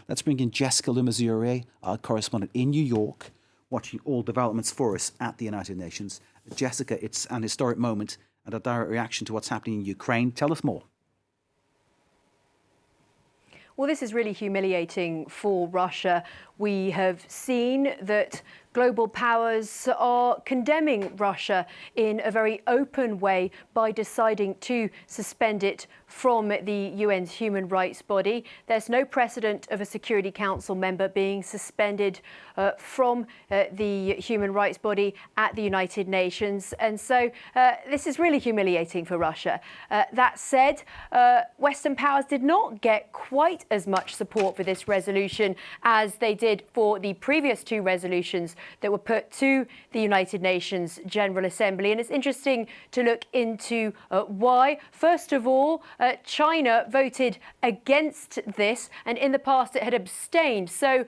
Let's bring in Jessica Le Masurier, our correspondent in New York, watching all developments for us at the United Nations. Jessica, it's an historic moment and a direct reaction to what's happening in Ukraine. Tell us more. Well, this is really humiliating for Russia. We have seen that global powers are condemning Russia in a very open way by deciding to suspend it from the UN's human rights body. There's no precedent of a Security Council member being suspended from the human rights body at the United Nations. And so this is really humiliating for Russia. That said, Western powers did not get quite as much support for this resolution as they did for the previous two resolutions that were put to the United Nations General Assembly. And it's interesting to look into why. First of all, China voted against this, and in the past it had abstained. So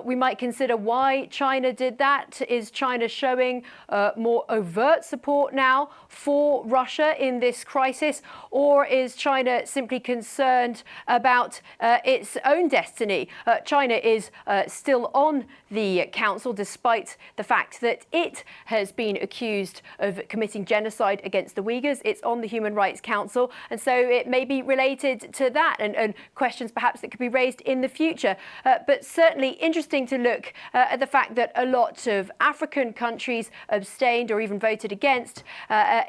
we might consider why China did that. Is China showing more overt support now for Russia in this crisis, or is China simply concerned about its own destiny? China is still on the council, despite the fact that it has been accused of committing genocide against the Uyghurs. It's on the Human Rights Council, and so it may be related to that and questions perhaps that could be raised in the future. But certainly interesting to look at the fact that a lot of African countries abstained or even voted against.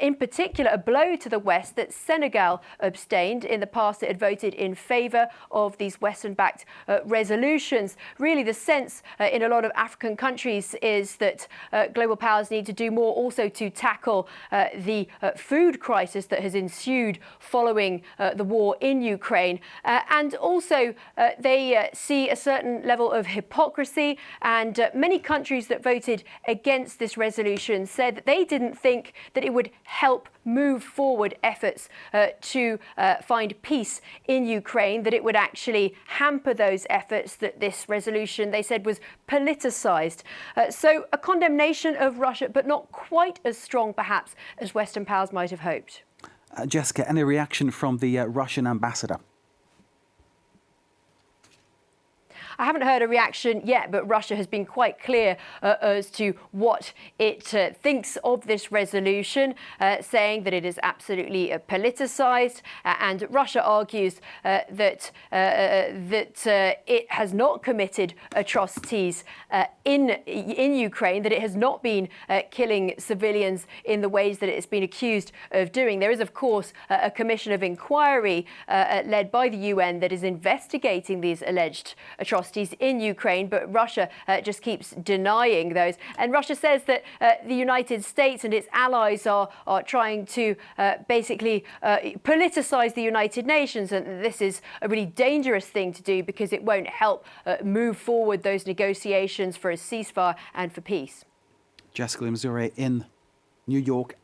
In particular, a blow to the West that Senegal abstained. In the past, it had voted in favour of these Western-backed resolutions. Really, the sense in a lot of African countries is that global powers need to do more also to tackle the food crisis that has ensued following the war in Ukraine. And also, they see a certain level of hypocrisy, and many countries that voted against this resolution said that they didn't think that it would help move forward efforts to find peace in Ukraine, that it would actually hamper those efforts, that this resolution, they said, was politicised. So a condemnation of Russia, but not quite as strong, perhaps, as Western powers might have hoped. Jessica, any reaction from the Russian ambassador? I haven't heard a reaction yet, but Russia has been quite clear as to what it thinks of this resolution, saying that it is absolutely politicised. And Russia argues that it has not committed atrocities in Ukraine, that it has not been killing civilians in the ways that it has been accused of doing. There is, of course, a commission of inquiry led by the UN that is investigating these alleged atrocities in Ukraine, but Russia just keeps denying those. And Russia says that the United States and its allies are trying to basically politicize the United Nations, and this is a really dangerous thing to do because it won't help move forward those negotiations for a ceasefire and for peace. Jessica Le Masurier in New York.